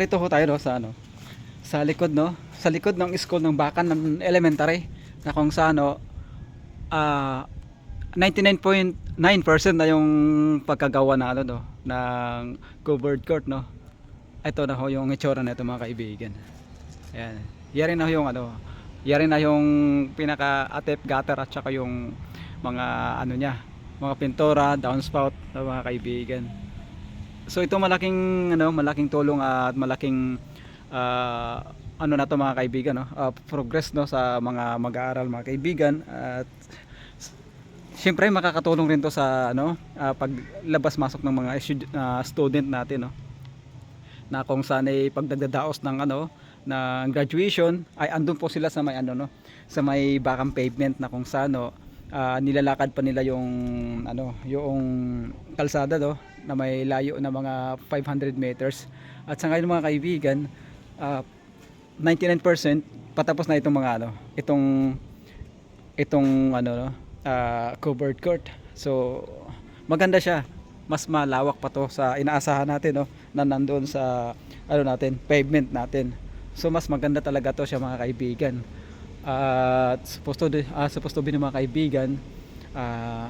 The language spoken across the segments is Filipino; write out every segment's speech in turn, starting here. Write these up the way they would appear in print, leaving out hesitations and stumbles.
Ito ho tayo no, sa ano, sa likod no, sa likod ng school ng Bakan ng elementary na kung sa ano, ah 99.9% na yung pagkagawa na ano no, ng covered court no. Ito na ho yung itsura nito mga kaibigan. Ayan. Yari na ho yung ano, yari na yung pinaka atep gutter at saka yung mga ano niya, mga pintura, downspout na mga kaibigan. So ito malaking ano, malaking tulong at malaking ah, ano na to mga kaibigan no, progress no sa mga mag-aaral mga kaibigan at siyempre makakatulong rin to sa ano, paglabas masok ng mga student natin no, na kung saan ay pagdadaos ng ano ng graduation ay andun po sila sa may ano no, sa may bakang pavement na kung saan no, nilalakad pa nila yung ano yung kalsada no na may layo na mga 500 meters at sa ngayon mga kaibigan, ah, 99% patapos na itong mga ano itong ano no, covered court. So maganda siya, mas malawak pa to sa inaasahan natin no na nandoon sa ano natin pavement natin. So mas maganda talaga to siya mga kaibigan. At supposed to be ng mga kaibigan, ah,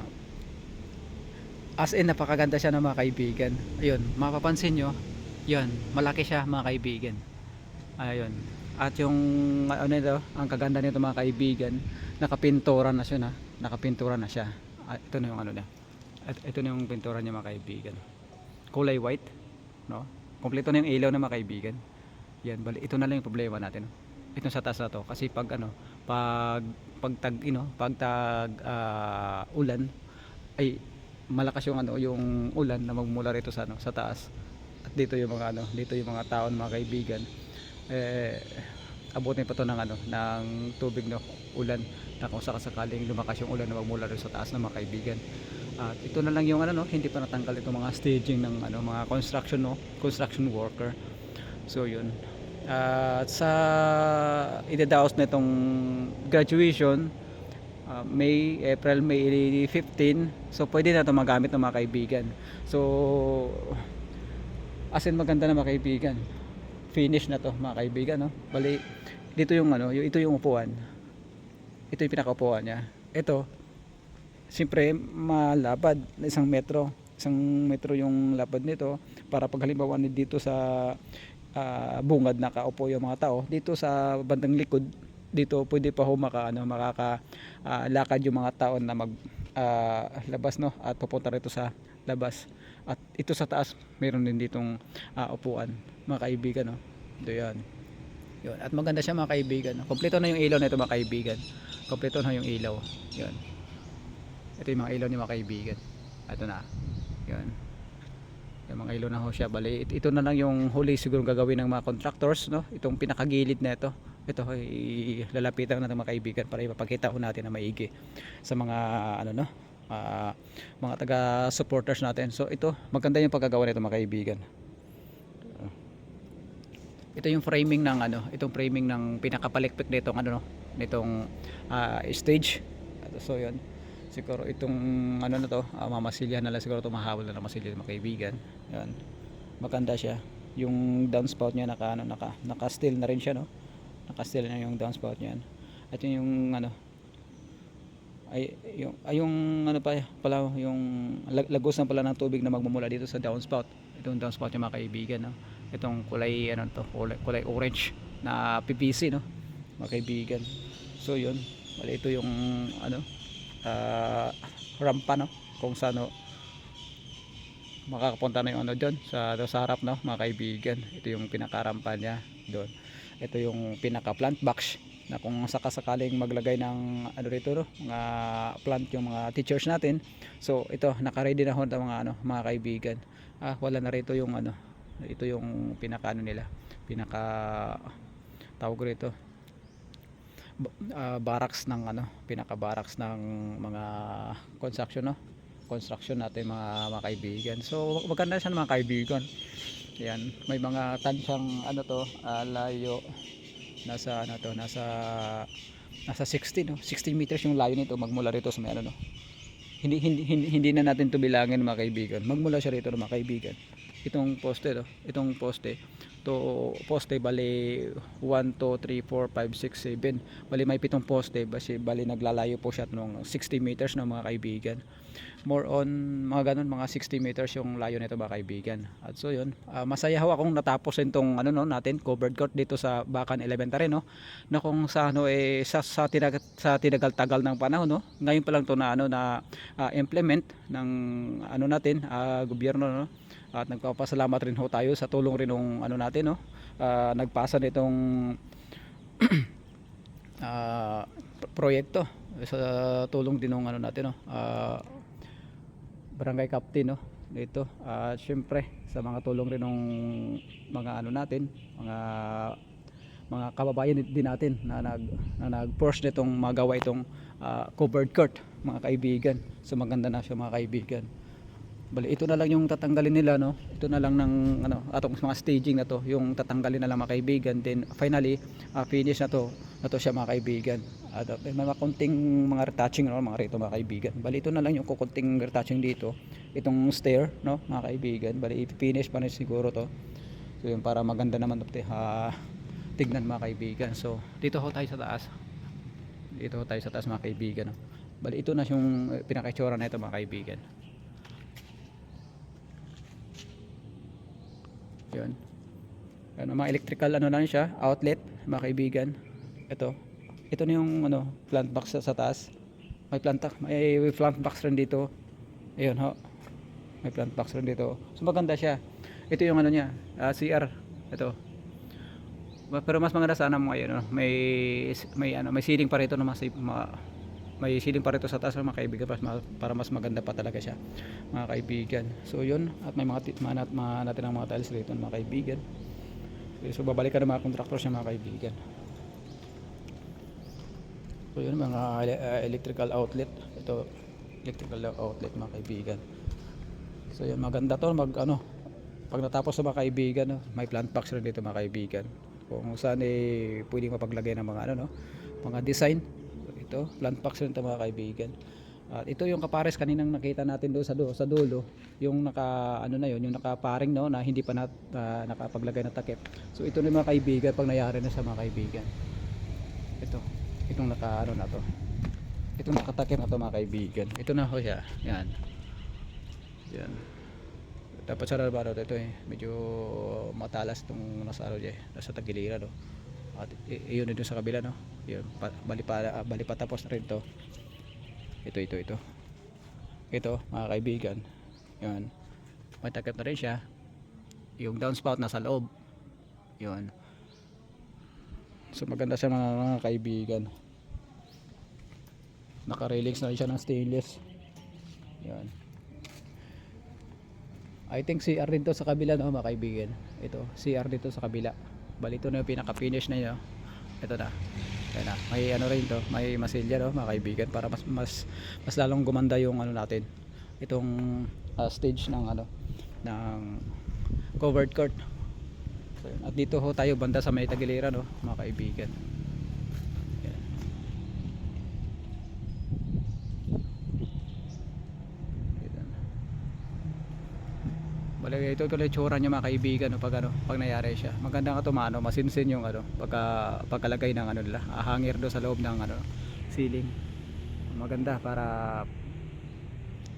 as in napakaganda siya ng mga kaibigan. Ayun, mapapansin nyo, yun, malaki siya mga kaibigan. Ayun. At yung ano nito, ang kaganda nito mga kaibigan, nakapintura na siya na, nakapintura na siya. Ito na yung ano niya. At ito na yung pintura niya mga kaibigan. Kulay white, no? Kompleto na yung ilaw na mga kaibigan. Yan, bali ito na lang yung problema natin. Ito sa taas na to kasi pag ano, pag ulan ay malakas yung ano, yung ulan na magmula rito sa ano, sa taas. At dito yung mga ano, dito yung mga taon mga kaibigan. Abutin pa to ng ano, ng tubig no, ulan na kung sakaling lumakas yung ulan na magmula rito sa taas na mga kaibigan. At ito na lang yung ano no, hindi pa natanggal itong mga staging ng ano, mga construction no, construction worker. So yun. At sa idadaos na itong graduation, May, April, May 15. So pwede na ito magamit ng mga kaibigan. So as in maganda na mga kaibigan. Finish na to mga kaibigan no. Bali dito yung ano, ito yung upuan. Ito yung pinakaupuan niya. Ito siyempre malabad na 1 metro. 1 metro yung labad nito para pag halimbawa dito sa bungad nakaupo yung mga tao, dito sa bandang likod dito pwede pa ho lakad yung mga tao na mag labas no at pupunta rito sa labas. At ito sa taas mayroon din ditong upuan mga kaibigan no. Ito yan. Yun. At maganda siya mga kaibigan. Kompleto na yung ilaw na ito mga kaibigan. Kompleto na yung ilaw. Yun. Ito yung mga ilaw ni mga kaibigan. Ito na. Yun. Yung mga ilaw na ho siya. Bali, ito na lang yung huli siguro gagawin ng mga contractors no. Itong pinakagilid na ito. Ito ay lalapitan natin mga kaibigan para ipapakita ko natin na maigi sa mga ano no, mga taga supporters natin. So ito maganda yung pagkagawa nito mga kaibigan. Ito yung framing ng ano, itong framing ng pinakapalikpik nitong ano no, nitong stage. So yun. Siguro itong ano na to, mamasilya na lang siguro to, mahawal na masilya mga kaibigan. Yan. Maganda siya. Yung downspout niya naka steel na rin siya no. Naka-steel na yung downspout niyan. At yung ano yung ano pa pala yung lagos na pala ng tubig na magmumula dito sa downspout. Itong downspout yung mga kaibigan no. Itong kulay ano to, kulay orange na PVC no, mga kaibigan. So yun, bali ito yung ano rampa no, kung saan no, makakapunta na yung ano doon sa harap no, mga kaibigan. Ito yung pinakarampa niya doon. Ito yung pinaka plant box na kung sakasakaling maglagay ng ano rito no, mga plant yung mga teachers natin. So ito naka-ready na ho ng mga ano, mga kaibigan. Wala na rito yung ano, ito yung pinaka ano nila, pinaka tawag rito barracks ng ano, pinaka barracks ng mga construction no, construction natin mga kaibigan. So maganda siya mga kaibigan. Yan, may mga tansang ano to, layo nasa ano to, nasa 60 no, 60 meters yung layo nito magmula rito sa may ano no. Hindi na natin to bilangin mga kaibigan. Magmula siya rito mga kaibigan. Itong poste no, itong poste to poste, bali 1, 2, 3, 4, 5, 6, 7, bali may 7 poste, bali naglalayo po siya ng 60 meters na mga kaibigan. More on mga ganun, mga 60 meters yung layo nito mga kaibigan. At so yun, masaya ho akong natapos itong ano no natin, covered court dito sa Bacan Elementary, no, na kung sa ano sa tinagal-tagal ng panahon, no, ngayon pa lang to na ano na implement ng ano natin, gobyerno, no. At nagpapasalamat rin ho tayo sa tulong rin ng ano natin, no, nagpasa nitong proyekto sa tulong din ng ano natin, no, barangay captain, no, dito. At syempre sa mga tulong rin ng mga ano natin, mga kababayan din natin na nag-force nitong magawa itong covered court mga kaibigan. So maganda na siya mga kaibigan. Bali ito na lang yung tatanggalin nila, no. Ito na lang ng ano atong mga staging na to, yung tatanggalin na lang mga kaibigan. Then finally finish na to siya mga kaibigan. At may mga konting mga retouching, no, mga rito mga kaibigan. Bali ito na lang yung konting retouching dito. Itong stair, no, mga kaibigan. Bali i-finish pa rin siguro to. So yun, para maganda naman tignan mga kaibigan. So dito ho tayo sa taas. Dito ho tayo sa taas mga kaibigan, no. Bali ito na yung pinaka-itsura na ito mga kaibigan. Yun. Ano, mga electrical ano lang siya, outlet mga kaibigan. Ito na yung ano, plant box sa taas. May plant box rin dito. Ayun ho. May plant box rin dito. So maganda siya. Ito yung ano niya, CR. Ito. Pero mas maganda sana mo ayun, no? May ceiling pa rito na may ceiling pa rito sa taas mga kaibigan, para mas maganda pa talaga siya mga kaibigan. So yun, at may mga natin ang mga tiles rito mga kaibigan. So babalikan ng mga contractors niya mga kaibigan. So yun, mga electrical outlet. Ito electrical outlet mga kaibigan. So yun, maganda to pag natapos sa mga kaibigan, no, may plant box rin dito mga kaibigan, kung saan pwedeng mapaglagay ng mga mga design. Ito, plant box rin ito mga kaibigan. At ito yung kapares kaninang nakita natin doon sa dulo, yung yung nakaparing, no, na hindi pa nakapaglagay ng takip. So ito na mga kaibigan pag nangyari na sa mga kaibigan. Itong na to. Itong nakatakip na to mga kaibigan. Ito na ho siya. Yan. Dapat sa rarbado ito medyo matalas itong nasa nasa tagiliran, no. At iyon dito sa kabila, no. Yun, bali pa tapos na rin to. Ito mga kaibigan. Yun. May takip na rin siya. Yung downspout nasa loob. Yun. So maganda siya mga kaibigan. Naka-railings na rin siya ng stainless. Yun. I think CR din to sa kabila, no mga kaibigan. Ito, CR dito sa kabila. Bali ito na yung pinaka-finish na yun. Ito na. Ayan na. May rin to, may masilya, no mga kaibigan, para mas lalong gumanda yung natin. Itong stage ng ng covered court. So, at dito ho tayo banda sa may tagiliran, no mga kaibigan. Ayan. Bali ito yung itsura niya mga kaibigan, no, pag nangyari siya. Maganda nga tumano, masinsin yung pagkalagay ng nila, hangir do sa loob ng ceiling. Maganda para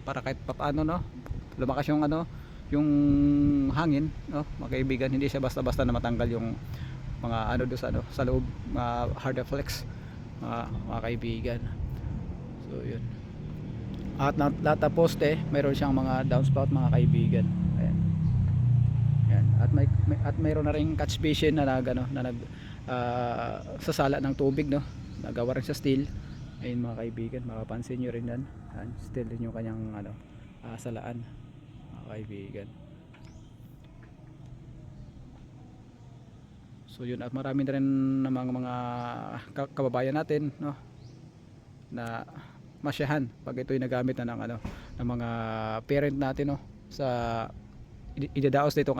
kahit paano, no, lumakas yung yung hangin, no mga kaibigan. Hindi siya basta-basta na matanggal yung mga do sa loob, hard flex mga kaibigan. So yun. At lahat ng poste mayroon siyang mga downspout mga kaibigan. Ayan. Yan. At mayroon na ring catch basin na sasala ng tubig, no, nagawa rin sa steel. Ayun mga kaibigan, mapapansin nyo rin yan. Steel din yung kanyang salaan mga kaibigan. So yun, at marami na rin namang mga kababayan natin, no, na masyahan pag ito'y nagamit na ng mga parent natin, no, sa idadaos nitong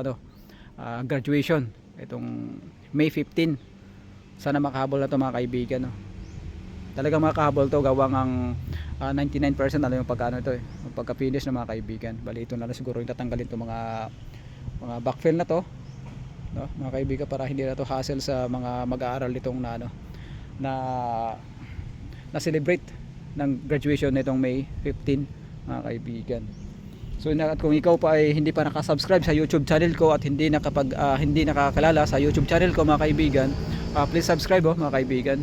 graduation itong May 15. Sana makahabol na to mga kaibigan, no. Talagang makahabol to, gawang ang 99% yung yung pagka finish ng mga kaibigan. Bali ito na lang siguro yung tatanggalin to mga backfill na to. no, mga kaibigan, para hindi na to hassle sa mga mag-aaral nitong na ano, na celebrate ng graduation nitong May 15, mga kaibigan. So at kung ikaw pa ay hindi pa nakasubscribe sa YouTube channel ko at hindi nakakalala sa YouTube channel ko, mga kaibigan, please subscribe mga kaibigan.